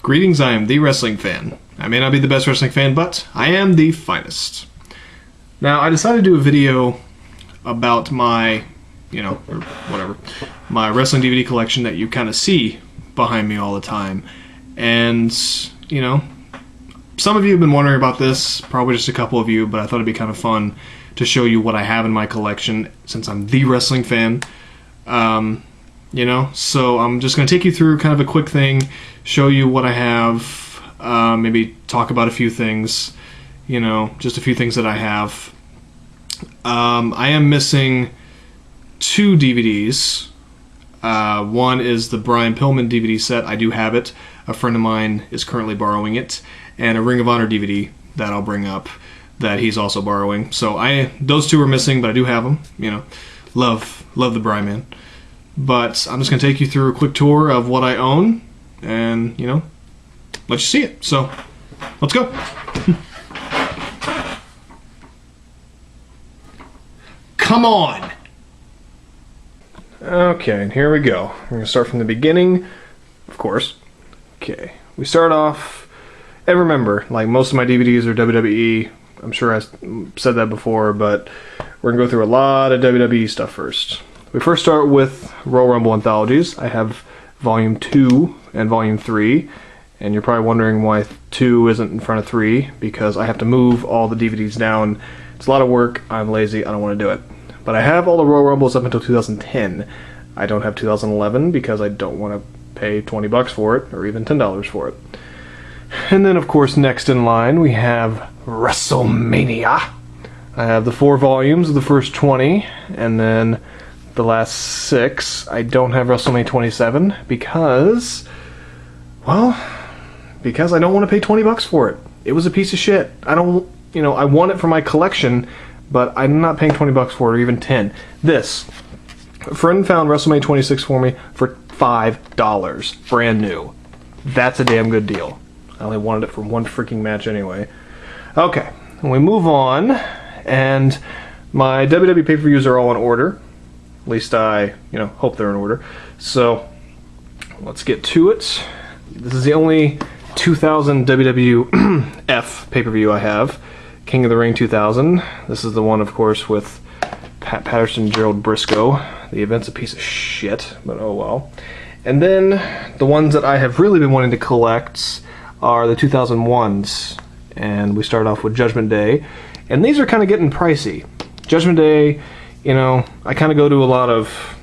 Greetings, I am the wrestling fan. I may not be the best wrestling fan, but I am the finest. Now, I decided to do a video about my, my wrestling DVD collection that you kind of see behind me all the time. And, some of you have been wondering about this, probably just a couple of you, but I thought it'd be kind of fun to show you what I have in my collection since I'm the wrestling fan. So I'm just going to take you through kind of a quick thing, show you what I have, maybe talk about a few things, just a few things that I have. I am missing 2 DVDs. One is the Brian Pillman DVD set. I do have it. A friend of mine is currently borrowing it. And a Ring of Honor DVD that I'll bring up that he's also borrowing. So those 2 are missing, but I do have them. Love the Brian man. But I'm just going to take you through a quick tour of what I own and, let you see it. So, let's go. Come on! Okay, and here we go. We're going to start from the beginning, of course. Okay, we start off, and remember, like most of my DVDs are WWE. I'm sure I said that before, but we're going to go through a lot of WWE stuff first. We first start with Royal Rumble Anthologies. I have Volume 2 and Volume 3, and you're probably wondering why 2 isn't in front of 3, because I have to move all the DVDs down. It's a lot of work, I'm lazy, I don't want to do it. But I have all the Royal Rumbles up until 2010. I don't have 2011 because I don't want to pay $20 for it, or even $10 for it. And then, of course, next in line we have WrestleMania. I have the 4 volumes of the first 20, and then the last 6. I don't have WrestleMania 27 because I don't want to pay $20 for it. It was a piece of shit. I don't, I want it for my collection, but I'm not paying $20 for it, or even 10. This, a friend found WrestleMania 26 for me for $5, brand new. That's a damn good deal. I only wanted it for one freaking match anyway. Okay, and we move on, and my WWE pay-per-views are all in order. At least I, hope they're in order. So, let's get to it. This is the only 2000 WWF pay-per-view I have. King of the Ring 2000. This is the one, of course, with Pat Patterson and Gerald Briscoe. The event's a piece of shit, but oh well. And then, the ones that I have really been wanting to collect are the 2001s. And we start off with Judgment Day. And these are kind of getting pricey. Judgment Day, I kind of go to a lot of,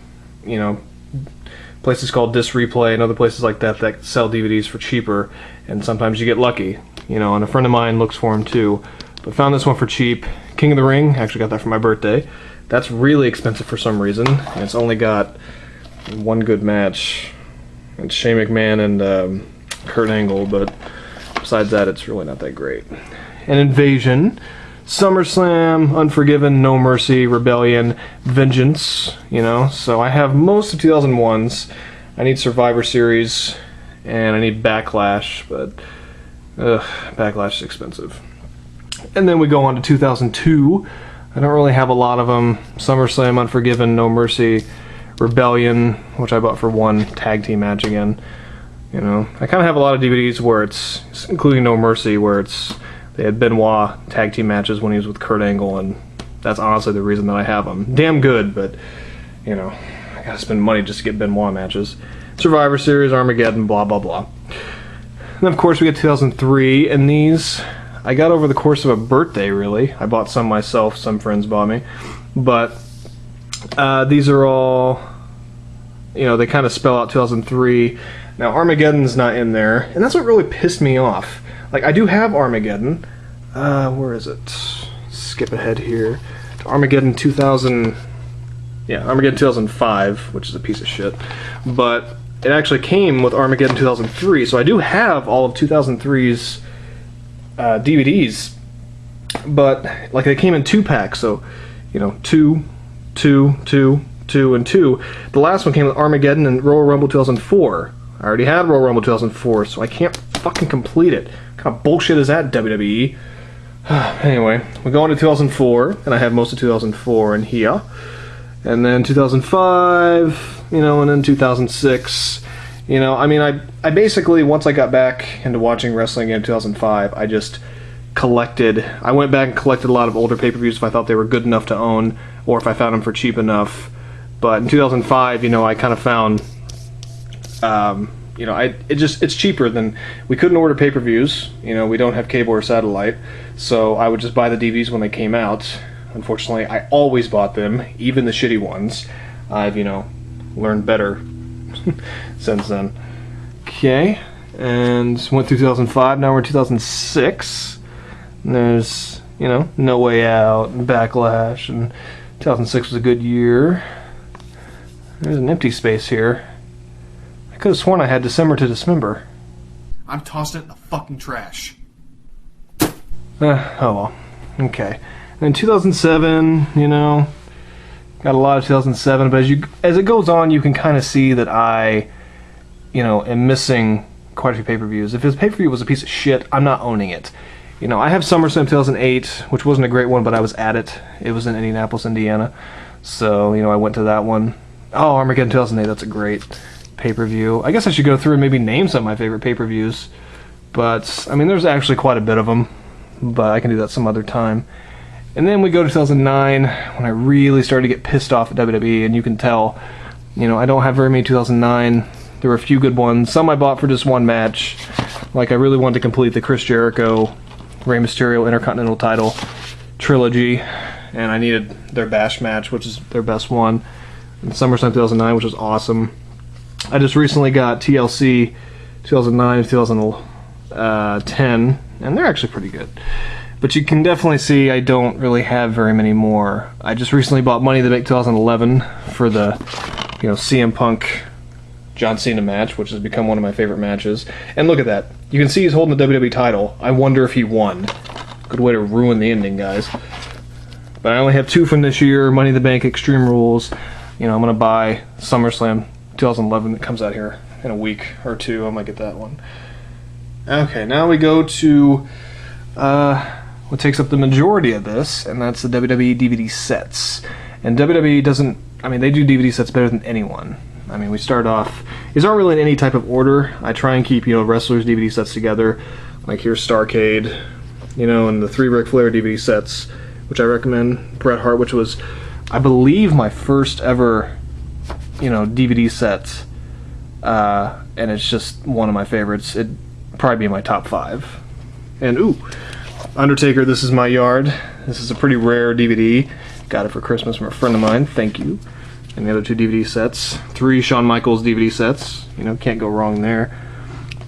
places called Disc Replay and other places like that that sell DVDs for cheaper, and sometimes you get lucky, and a friend of mine looks for them too. But found this one for cheap. King of the Ring, actually got that for my birthday. That's really expensive for some reason, and it's only got one good match. It's Shane McMahon and Kurt Angle, but besides that, it's really not that great. And Invasion, SummerSlam, Unforgiven, No Mercy, Rebellion, Vengeance, so I have most of 2001s. I need Survivor Series, and I need Backlash, but Backlash is expensive. And then we go on to 2002. I don't really have a lot of them. SummerSlam, Unforgiven, No Mercy, Rebellion, which I bought for one tag team match again. I kind of have a lot of DVDs where it's, including No Mercy, where they had Benoit tag team matches when he was with Kurt Angle, and that's honestly the reason that I have them. Damn good, but, I gotta spend money just to get Benoit matches. Survivor Series, Armageddon, blah, blah, blah. And of course we get 2003, and these I got over the course of a birthday, really. I bought some myself, some friends bought me. But these are all, they kind of spell out 2003. Now, Armageddon's not in there, and that's what really pissed me off. Like, I do have Armageddon. Where is it? Skip ahead here to Armageddon 2000. Yeah, Armageddon 2005, which is a piece of shit. But it actually came with Armageddon 2003, so I do have all of 2003's DVDs. But, like, they came in 2-packs, so, 2, 2, 2, 2, and 2. The last one came with Armageddon and Royal Rumble 2004. I already had Royal Rumble 2004, so I can't fucking complete it. What kind of bullshit is that, WWE? Anyway, we go into 2004, and I have most of 2004 in here. And then 2005, and then 2006, You know, I mean, I basically, once I got back into watching wrestling in 2005, I just I went back and collected a lot of older pay-per-views if I thought they were good enough to own, or if I found them for cheap enough. But in 2005, you know, I kind of found, you know, it's cheaper than, we couldn't order pay-per-views, you know, we don't have cable or satellite, so I would just buy the DVDs when they came out. Unfortunately, I always bought them, even the shitty ones. I've, you know, learned better since then. Okay, and went through 2005, now we're in 2006. And there's, you know, No Way Out and Backlash, and 2006 was a good year. There's an empty space here. I could have sworn I had December to Dismember. I'm tossing it in the fucking trash. Oh well. Okay. And then 2007, you know, got a lot of 2007, but as it goes on, you can kind of see that I, you know, am missing quite a few pay-per-views. If his pay-per-view was a piece of shit, I'm not owning it. You know, I have SummerSlam 2008, which wasn't a great one, but I was at it. It was in Indianapolis, Indiana. So, you know, I went to that one. Oh, Armageddon 2008, that's a great pay-per-view. I guess I should go through and maybe name some of my favorite pay-per-views. But, I mean, there's actually quite a bit of them. But I can do that some other time. And then we go to 2009, when I really started to get pissed off at WWE, and you can tell, you know, I don't have very many 2009. There were a few good ones. Some I bought for just one match. Like, I really wanted to complete the Chris Jericho Rey Mysterio Intercontinental title trilogy, and I needed their Bash match, which is their best one, and SummerSlam 2009, which was awesome. I just recently got TLC 2009 2010, and they're actually pretty good. But you can definitely see I don't really have very many more. I just recently bought Money in the Bank 2011 for the, you know, CM Punk John Cena match, which has become one of my favorite matches. And look at that. You can see he's holding the WWE title. I wonder if he won. Good way to ruin the ending, guys. But I only have 2 from this year. Money in the Bank, Extreme Rules. You know, I'm going to buy SummerSlam 2011 that comes out here in a week or 2. I might get that one. Okay, now we go to what takes up the majority of this, and that's the WWE DVD sets. And WWE doesn't, I mean, they do DVD sets better than anyone. I mean, we start off, these aren't really in any type of order. I try and keep, you know, wrestlers' DVD sets together. Like here's Starrcade, you know, and the 3 Ric Flair DVD sets, which I recommend. Bret Hart, which was, I believe, my first ever, you know, DVD set. And it's just one of my favorites. It'd probably be in my top 5. And, ooh, Undertaker, This Is My Yard. This is a pretty rare DVD. Got it for Christmas from a friend of mine. Thank you. And the other 2 DVD sets. 3 Shawn Michaels DVD sets. You know, can't go wrong there.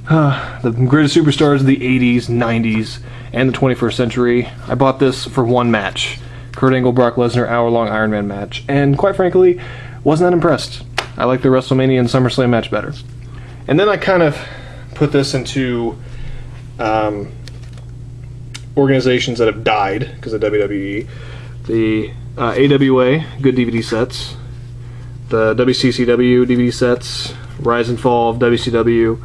The greatest superstars of the 80s, 90s, and the 21st century. I bought this for one match. Kurt Angle, Brock Lesnar, hour-long Iron Man match. And quite frankly, wasn't that impressed. I like the WrestleMania and SummerSlam match better. And then I kind of put this into organizations that have died because of WWE. The AWA, good DVD sets. The WCCW DVD sets, Rise and Fall of WCW.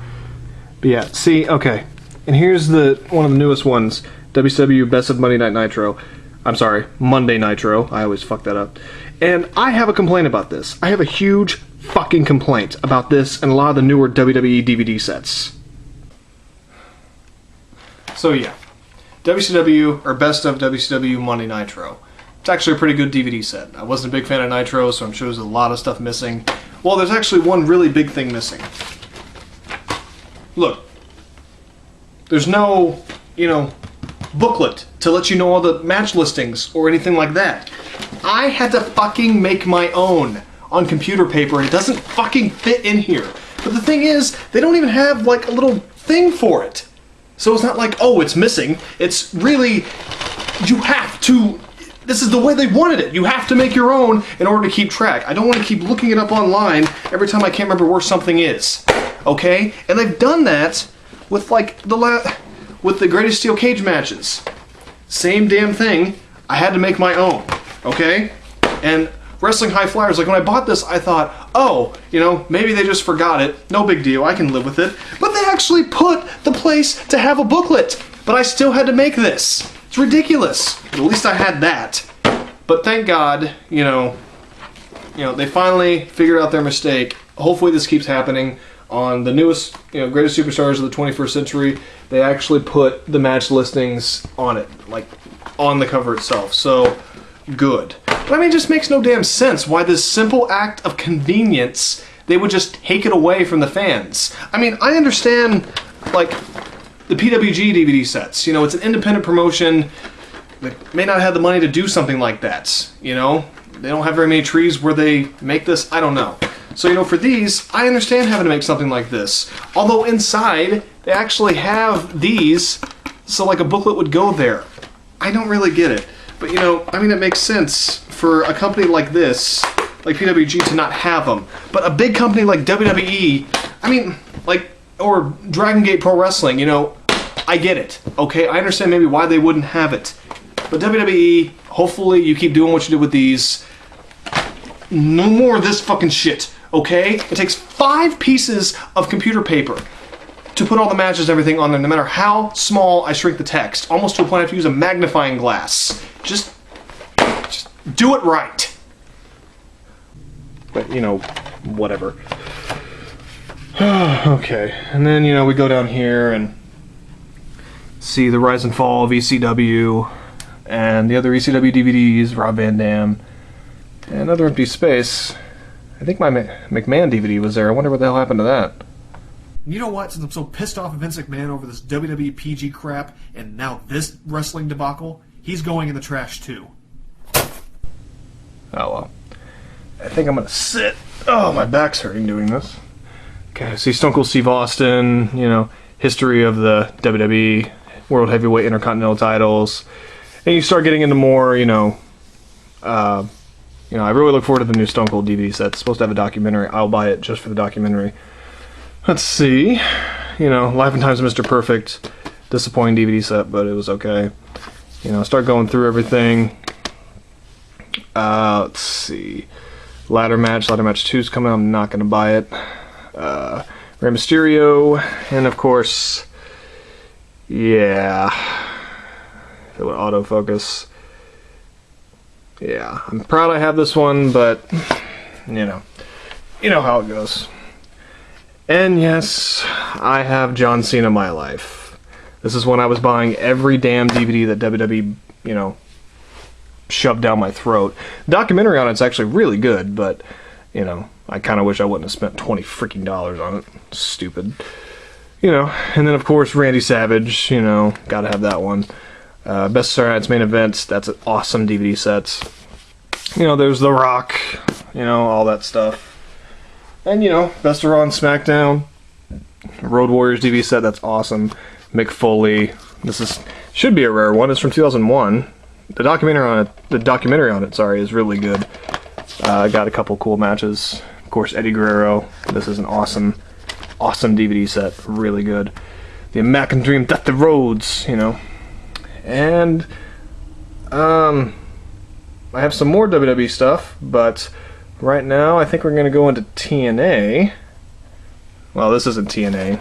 But yeah, see, okay. And here's one of the newest ones, WCW Best of Monday Night Nitro. I'm sorry, Monday Nitro. I always fuck that up. And I have a complaint about this. I have a huge fucking complaint about this and a lot of the newer WWE DVD sets. So yeah, WCW, or Best of WCW Monday Nitro. It's actually a pretty good DVD set. I wasn't a big fan of Nitro, so I'm sure there's a lot of stuff missing. Well, there's actually one really big thing missing. Look. There's no, you know, booklet to let you know all the match listings or anything like that. I had to fucking make my own on computer paper, and it doesn't fucking fit in here. But the thing is, they don't even have, like, a little thing for it. So it's not like, oh, it's missing. It's really, you have to... This is the way they wanted it. You have to make your own in order to keep track. I don't want to keep looking it up online every time I can't remember where something is. Okay? And they've done that with like with the Greatest Steel Cage matches. Same damn thing. I had to make my own. Okay? And Wrestling High Flyers, like when I bought this, I thought, oh, you know, maybe they just forgot it. No big deal. I can live with it. But they actually put the place to have a booklet. But I still had to make this. It's ridiculous. At least I had that. But thank God, you know, they finally figured out their mistake. Hopefully this keeps happening. on the newest, greatest superstars of the 21st century, they actually put the match listings on it, like on the cover itself. So good. But I mean, it just makes no damn sense why this simple act of convenience, they would just take it away from the fans. I mean, I understand, like, the PWG DVD sets. It's an independent promotion. They may not have the money to do something like that, They don't have very many trees where they make this. I don't know. So, for these, I understand having to make something like this. Although inside, they actually have these, so like a booklet would go there. I don't really get it. But, it makes sense for a company like this, like PWG, to not have them. But a big company like WWE, or Dragon Gate Pro Wrestling, I get it, okay? I understand maybe why they wouldn't have it. But WWE, hopefully you keep doing what you did with these. No more of this fucking shit, okay? It takes 5 pieces of computer paper to put all the matches and everything on there, no matter how small I shrink the text. Almost to a point I have to use a magnifying glass. Just do it right. But, whatever. Okay, and then, we go down here and see the Rise and Fall of ECW and the other ECW DVDs, Rob Van Dam, and another empty space. I think my McMahon DVD was there. I wonder what the hell happened to that. You know what? Since I'm so pissed off at Vince McMahon over this WWE PG crap and now this wrestling debacle, he's going in the trash too. Oh well. I think I'm gonna sit. Oh, my back's hurting doing this. Okay, see Stone Cold Steve Austin, history of the WWE World Heavyweight Intercontinental titles. And you start getting into more, I really look forward to the new Stone Cold DVD set. It's supposed to have a documentary. I'll buy it just for the documentary. Let's see. Life and Times of Mr. Perfect. Disappointing DVD set, but it was okay. Start going through everything. Let's see. Ladder Match 2 is coming. I'm not going to buy it. Rey Mysterio. And of course, yeah. It would autofocus. Yeah, I'm proud I have this one, but, you know how it goes. And yes, I have John Cena My Life. This is when I was buying every damn DVD that WWE, shoved down my throat. The documentary on it's actually really good, but, I kind of wish I wouldn't have spent $20 freaking on it. Stupid. And then of course Randy Savage, gotta have that one. Best Saturday Night's Main Event, that's an awesome DVD set. There's The Rock, all that stuff. And, Best of Raw and SmackDown. Road Warriors DVD set, that's awesome. Mick Foley, should be a rare one, it's from 2001. The documentary on it, is really good. Got a couple cool matches. Of course, Eddie Guerrero, this is an awesome DVD set, really good. The American Dream, Dusty Rhodes, And, I have some more WWE stuff, but right now I think we're going to go into TNA. Well, this isn't TNA.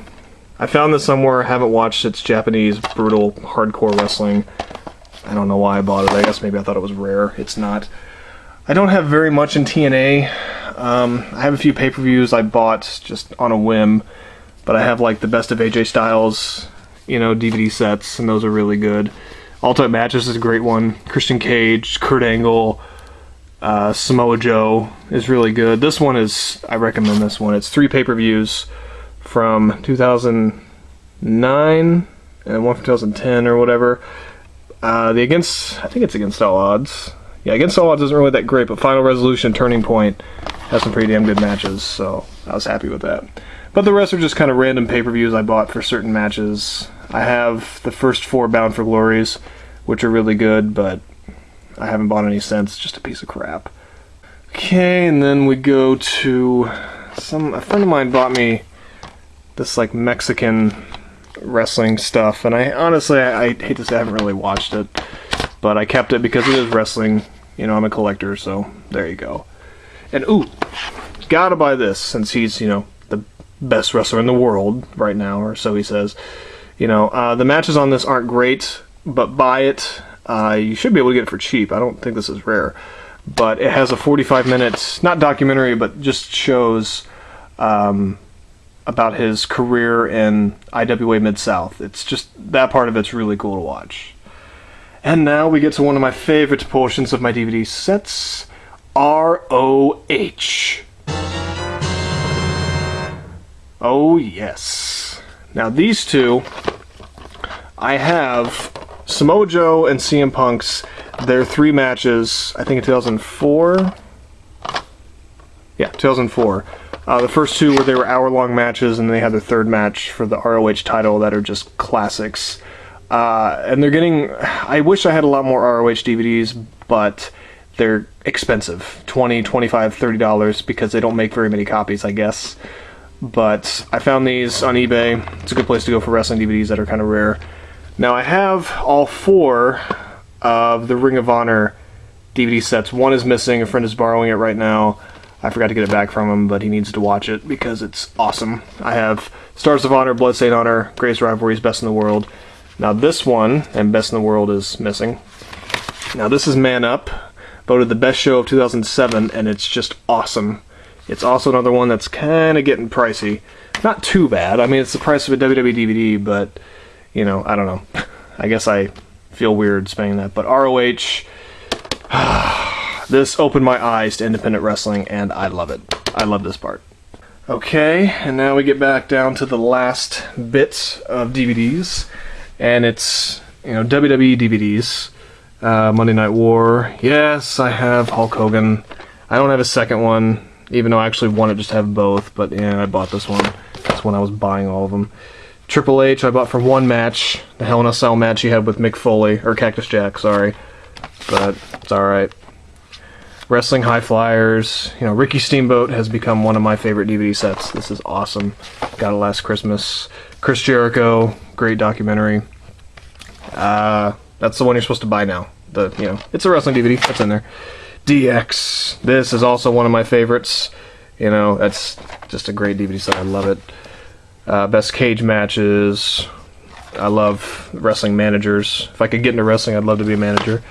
I found this somewhere, haven't watched it. It's Japanese, brutal, hardcore wrestling. I don't know why I bought it. I guess maybe I thought it was rare. It's not. I don't have very much in TNA. I have a few pay-per-views I bought just on a whim, but I have like the Best of AJ Styles, DVD sets, and those are really good. Ultimate Matches is a great one. Christian Cage, Kurt Angle, Samoa Joe is really good. This one I recommend this one. It's 3 pay-per-views from 2009 and one from 2010 or whatever. I think it's Against All Odds. Yeah, Against All Odds isn't really that great, but Final Resolution, Turning Point has some pretty damn good matches, so I was happy with that. But the rest are just kind of random pay-per-views I bought for certain matches. I have the first 4 Bound for Glories, which are really good, but I haven't bought any since. Just a piece of crap. Okay, and then we go to a friend of mine bought me this like Mexican wrestling stuff, and I honestly hate to say I haven't really watched it, but I kept it because it is wrestling. I'm a collector, so there you go. And gotta buy this since he's the best wrestler in the world right now, or so he says. The matches on this aren't great, but buy it. You should be able to get it for cheap. I don't think this is rare. But it has a 45 minutes, not documentary, but just shows a about his career in IWA Mid-South. It's just, that part of it's really cool to watch. And now we get to one of my favorite portions of my DVD sets, ROH. Oh yes. Now these two, I have Samoa Joe and CM Punk's, their 3 matches, I think in 2004? Yeah, 2004. The first 2 they were hour-long matches, and they had their 3rd match for the ROH title that are just classics. And they're getting... I wish I had a lot more ROH DVDs, but they're expensive. $20, $25, $30, because they don't make very many copies, I guess. But I found these on eBay. It's a good place to go for wrestling DVDs that are kind of rare. Now I have all 4 of the Ring of Honor DVD sets. One is missing. A friend is borrowing it right now. I forgot to get it back from him, but he needs to watch it because it's awesome. I have Stars of Honor, Bloodstained Honor, Greatest Rivalries, Best in the World. Now this one, and Best in the World, is missing. Now this is Man Up, voted the best show of 2007, and it's just awesome. It's also another one that's kind of getting pricey. Not too bad. I mean, it's the price of a WWE DVD, but, you know, I don't know. I guess I feel weird spending that. But ROH, this opened my eyes to independent wrestling, and I love it. I love this part. Okay, and now we get back down to the last bit of DVDs, and it's, you know, WWE DVDs. Monday Night War. Yes, I have Hulk Hogan. I don't have a second one, even though I actually wanted just to have both, but yeah, I bought this one. That's when I was buying all of them. Triple H I bought for one match, the Hell in a Cell match he had with Mick Foley, or Cactus Jack, sorry. But it's alright. Wrestling High Flyers, you know, Ricky Steamboat has become one of my favorite DVD sets. This is awesome. Got it last Christmas. Chris Jericho, great documentary. That's the one you're supposed to buy now. It's a wrestling DVD, that's in there. DX, this is also one of my favorites. You know, that's just a great DVD set, I love it. Best cage matches. I love wrestling managers. If I could get into wrestling, I'd love to be a manager.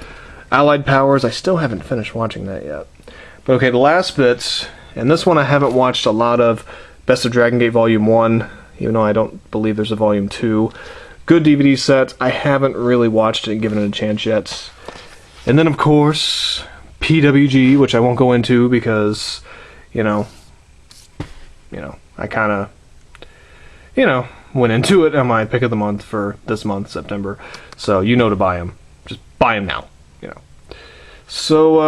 Allied Powers, I still haven't finished watching that yet. But okay, the last bit, and this one I haven't watched a lot of, Best of Dragon Gate Volume 1, even though I don't believe there's a Volume 2. Good DVD set. I haven't really watched it and given it a chance yet. And then, of course, PWG, which I won't go into because, I kind of, went into it on my pick of the month for this month, September. So, to buy them. Just buy them now, So,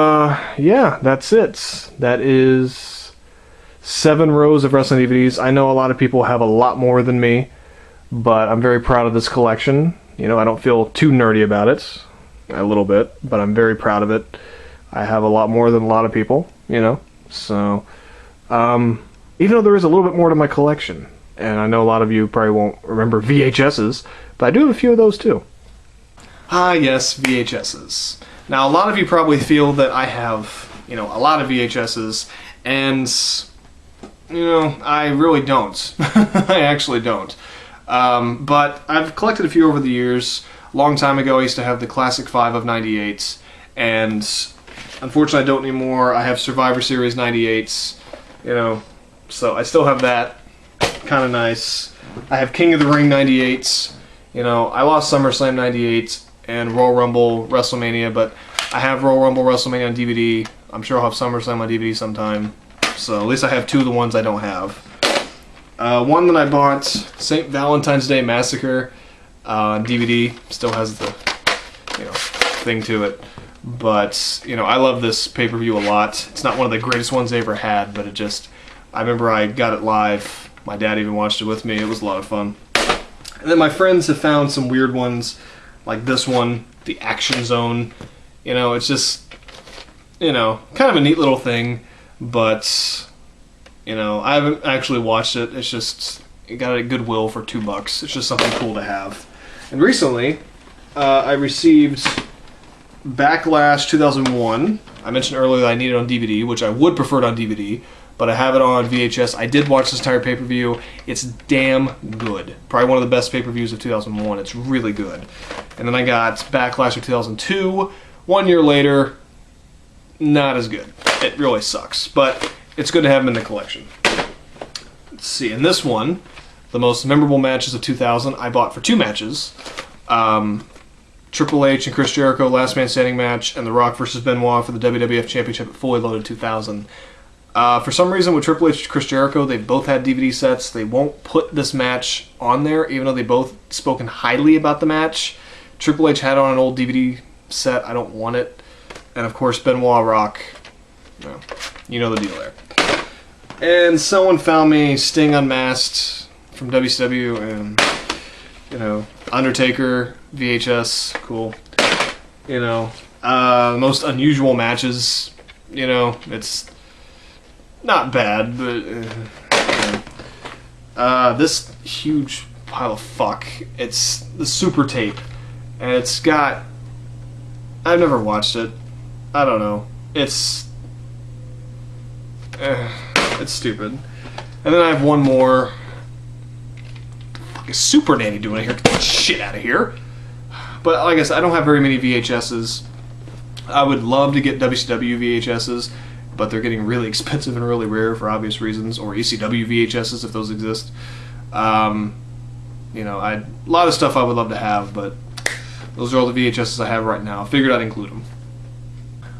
yeah, that's it. That is 7 rows of wrestling DVDs. I know a lot of people have a lot more than me, but I'm very proud of this collection. I don't feel too nerdy about it. A little bit, but I'm very proud of it. I have a lot more than a lot of people, So, even though there is a little bit more to my collection, and I know a lot of you probably won't remember VHSs, but I do have a few of those too. Ah, yes, VHSs. Now, a lot of you probably feel that I have, a lot of VHSs, and, I really don't. I actually don't. But I've collected a few over the years. A long time ago, I used to have the Classic 5 of 98s, and unfortunately I don't anymore. I have Survivor Series 98s, so I still have that. Kind of nice. I have King of the Ring 98s. I lost SummerSlam 98 and Royal Rumble WrestleMania, but I have Royal Rumble WrestleMania on DVD. I'm sure I'll have SummerSlam on DVD sometime. So at least I have 2 of the ones I don't have. One that I bought, St. Valentine's Day Massacre on DVD, still has the thing to it. But I love this pay-per-view a lot. It's not one of the greatest ones they ever had, but I remember I got it live. My dad even watched it with me. It was a lot of fun. And then my friends have found some weird ones, like this one, the Action Zone. It's just, kind of a neat little thing, but, I haven't actually watched it. It's just, it got it at Goodwill for $2. It's just something cool to have. And recently, I received Backlash 2001. I mentioned earlier that I need it on DVD, which I would prefer it on DVD, but I have it on VHS. I did watch this entire pay-per-view. It's damn good. Probably one of the best pay-per-views of 2001. It's really good. And then I got Backlash of 2002. 1 year later, not as good. It really sucks, but it's good to have them in the collection. let's see. In this one, the most memorable matches of 2000, I bought for 2 matches. Triple H and Chris Jericho last man standing match, and The Rock versus Benoit for the WWF Championship at Fully Loaded 2000. For some reason, with Triple H and Chris Jericho, they both had DVD sets. They won't put this match on there, even though they both spoken highly about the match. Triple H had it on an old DVD set. I don't want it. And of course, Benoit Rock. Well, you know the deal there. And someone found me Sting Unmasked from WCW, and Undertaker VHS, cool. Most unusual matches. It's not bad, but this huge pile of fuck. It's the Super Tape, and it's got. I've never watched it. I don't know. It's stupid. And then I have one more. Fuck is Super Nanny doing here? Get the shit out of here. But like I said, I don't have very many VHSs. I would love to get WCW VHSs, but they're getting really expensive and really rare for obvious reasons, or ECW VHSs if those exist. A lot of stuff I would love to have, but those are all the VHSs I have right now. I figured I'd include them.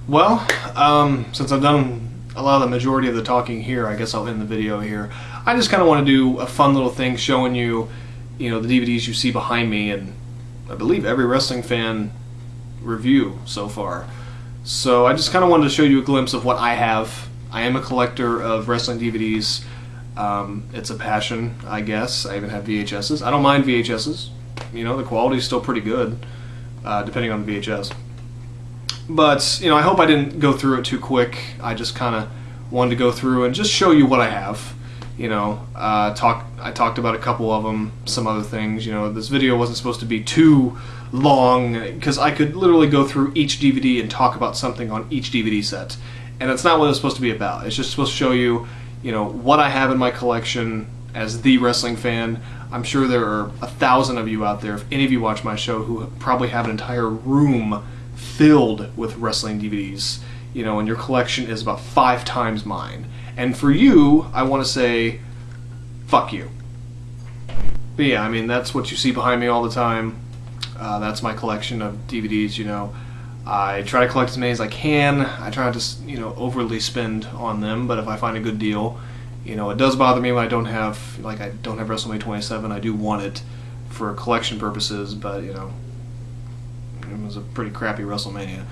Well, since I've done a lot of the majority of the talking here, I guess I'll end the video here. I just kind of want to do a fun little thing showing you, the DVDs you see behind me, and I believe every wrestling fan review so far. So I just kind of wanted to show you a glimpse of what I have. I am a collector of wrestling DVDs. It's a passion, I guess. I even have VHSs. I don't mind VHSs. The quality's still pretty good, depending on the VHS. But, I hope I didn't go through it too quick. I just kind of wanted to go through and just show you what I have. I talked about a couple of them, some other things. This video wasn't supposed to be too long, because I could literally go through each DVD and talk about something on each DVD set. And that's not what it's supposed to be about. It's just supposed to show you, what I have in my collection as the wrestling fan. I'm sure there are 1,000 of you out there, if any of you watch my show, who probably have an entire room filled with wrestling DVDs, and your collection is about 5 times mine. And for you, I want to say, fuck you. But yeah, that's what you see behind me all the time. That's my collection of DVDs, I try to collect as many as I can. I try not to, overly spend on them, but if I find a good deal, it does bother me when I don't have WrestleMania 27. I do want it for collection purposes, but, it was a pretty crappy WrestleMania.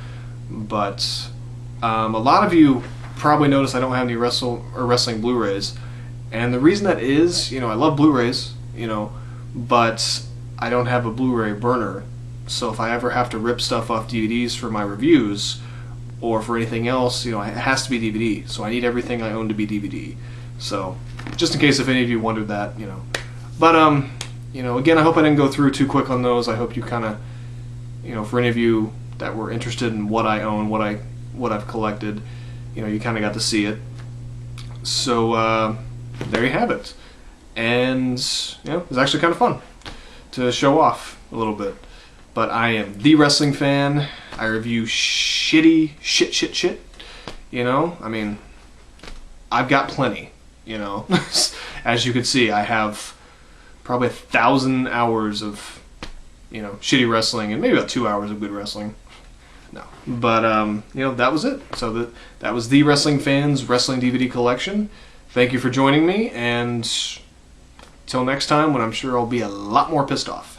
But a lot of you probably noticed I don't have any wrestling Blu-rays, and the reason that is, I love Blu-rays, but I don't have a Blu-ray burner. So if I ever have to rip stuff off DVDs for my reviews or for anything else, it has to be DVD. So I need everything I own to be DVD. So just in case if any of you wondered that, But again, I hope I didn't go through too quick on those. I hope you kind of, for any of you that were interested in what I own, what I've collected, you kind of got to see it. So there you have it. And it was actually kind of fun to show off a little bit. But I am the wrestling fan. I review shit. I've got plenty, As you can see, I have probably 1,000 hours of, shitty wrestling and maybe about 2 hours of good wrestling. No. But, that was it. So that was the Wrestling Fans Wrestling DVD Collection. Thank you for joining me, and till next time, when I'm sure I'll be a lot more pissed off.